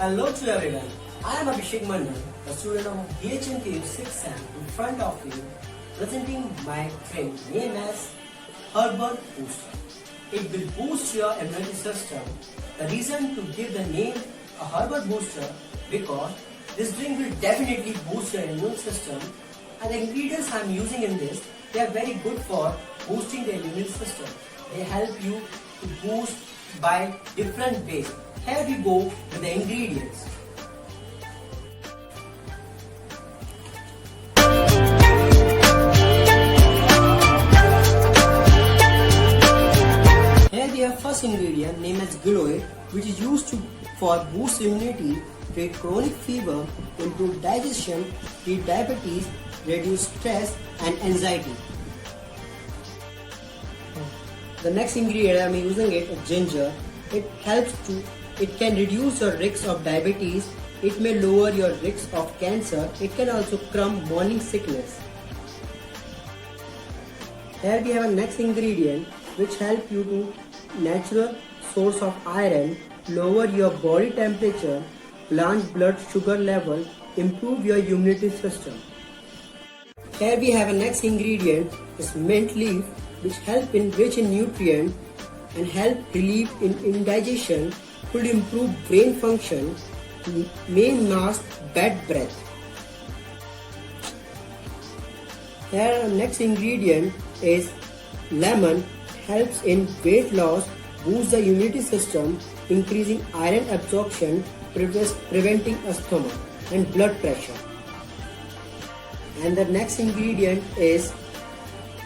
Hello to everyone. I am Abhishek Mandal, a student of BHNK 6th Sem in front of you, presenting my drink named as Herbal Booster. It will boost your immunity system. The reason to give the name a Herbal Booster because this drink will definitely boost your immune system, and the ingredients I am using in this, they are very good for boosting the immune system. They help you to boost by different ways. Here we go with the ingredients. Here we have first ingredient named as Giloy, which is used for boost immunity, treat chronic fever, improve digestion, treat diabetes, reduce stress and anxiety. The next ingredient I am using is ginger. It can reduce your risk of diabetes. It may lower your risk of cancer. It can also calm morning sickness. Here we have a next ingredient which help you to natural source of iron, lower your body temperature, balance blood sugar level, improve your immunity system. Here we have a next ingredient is mint leaf, which help in rich in nutrient and help relieve in indigestion, could improve brain function, may mask bad breath. Here our next ingredient is lemon, helps in weight loss, boosts the immunity system, increasing iron absorption, preventing asthma and blood pressure. And the next ingredient is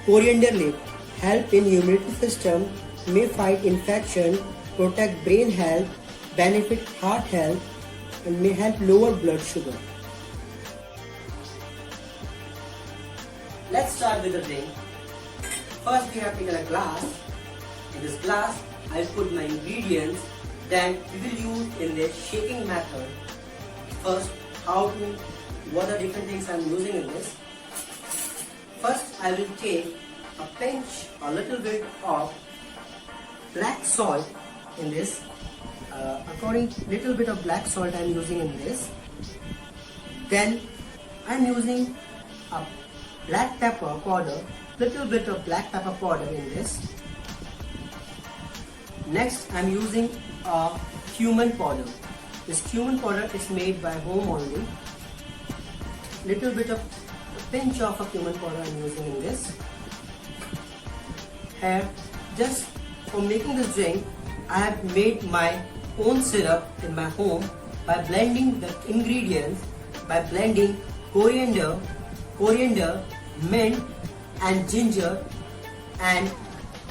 coriander leaf, help in immunity system, may fight infection, protect brain health, benefit heart health, and may help lower blood sugar. Let's start with the drink. First we have taken a glass. In this glass I will put my ingredients, then we will use in the shaking method. First what are different things I am using in this. First I will take a pinch, a little bit of black salt in this. Little bit of black salt I am using in this. Then I am using a black pepper powder, little bit of black pepper powder in this. Next I am using a cumin powder. This cumin powder is made by home only. Little bit of pinch of a cumin powder I am using in this. Here, just for making this drink, I have made my own syrup in my home by blending the ingredients, by blending coriander, mint and ginger and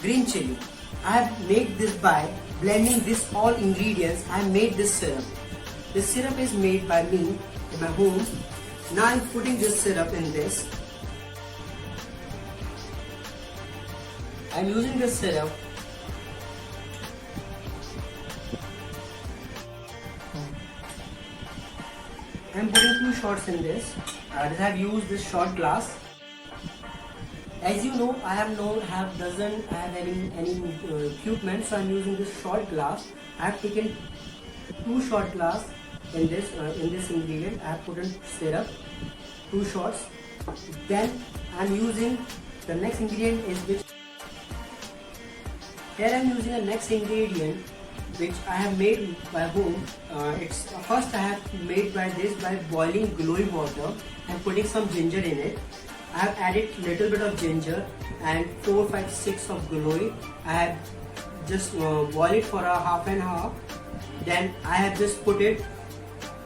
green chili. I have made this by blending this all ingredients. I have made this syrup. This syrup is made by me in my home. Now I am putting this syrup in this. I am using this syrup. I am putting 2 shots in this. I have used this shot glass. As you know, I doesn't have any equipment, so I am using this shot glass. I have taken 2 shot glass in this ingredient. I have put in syrup, 2 shots. Then I am using the next ingredient is which. Here I am using the next ingredient which I have made by home. First I have made by boiling glowing water and putting some ginger in it. I have added little bit of ginger and 4, 5, 6 of glowing. I have just boiled it for a half an hour. Then I have just put it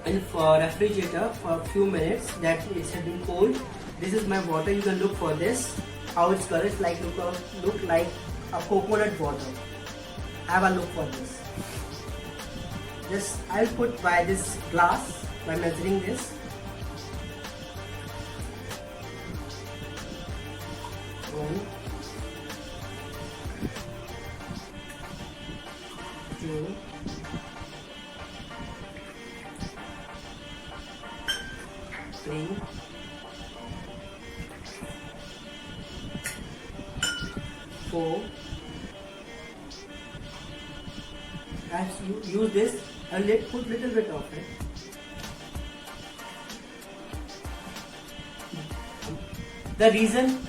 in for refrigerator for a few minutes that it has been cold. This is my water. You can look for this. How it's color is like look like a coconut water. Have a look for this. Just I'll put by this glass by measuring this. 1, 2, 3, 4. As you use this I'll put little bit of it. The reason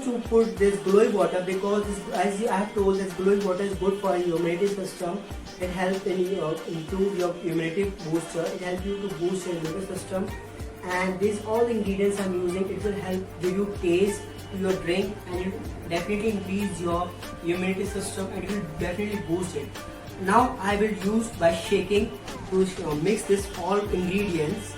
to put this glowing water, because as I have told, this glowing water is good for your immunity system. It helps in improve your immunity booster. It helps you to boost your immunity system. And these all the ingredients I'm using, it will help give you taste to your drink, and it will definitely increase your immunity system, and it will definitely boost it. Now I will use by shaking to mix this all ingredients.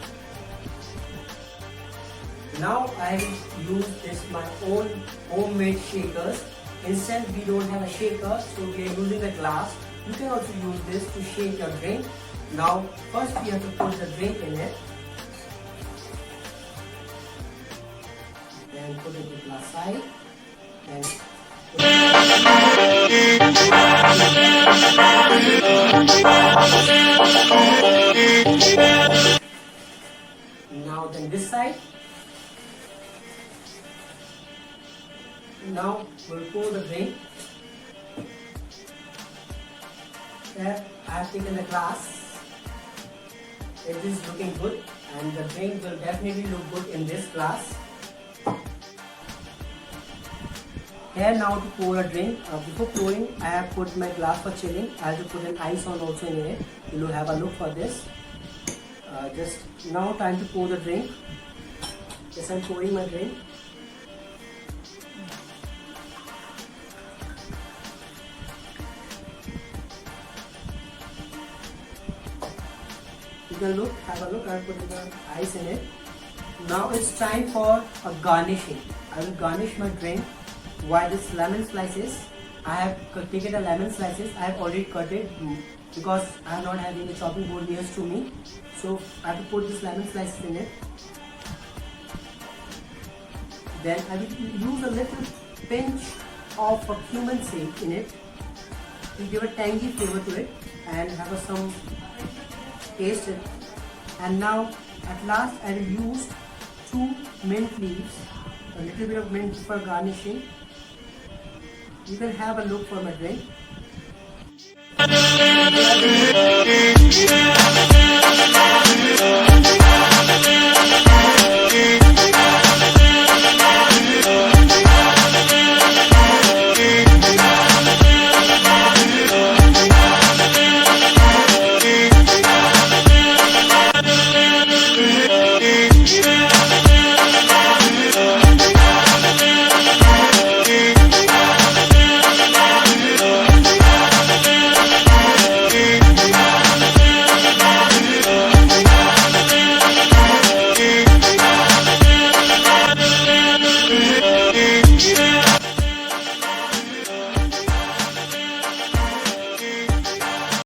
Now I will use this my own homemade shakers. Instead we don't have a shaker, so we are using a glass. You can also use this to shake your drink. Now first we have to put the drink in it. Then put it to glass side. Then now then this side. Now we'll pour the drink. There I have taken the glass. It is looking good, and the drink will definitely look good in this glass. Here now to pour a drink. Before pouring, I have put my glass for chilling. I have to put an ice on also in it. You will have a look for this. Just now time to pour the drink. Yes, I'm pouring my drink. You can look, have a look. I have put the ice in it. Now it's time for a garnishing. I will garnish my drink. Why this lemon slices? I have taken a lemon slices. I have already cut it because I have not had any chopping board near to me. So I have to put this lemon slices in it. Then I will use a little pinch of cumin seed in it to give a tangy flavor to it and have some taste it. And now at last I will use 2 mint leaves, a little bit of mint for garnishing. You can have a look for my drink.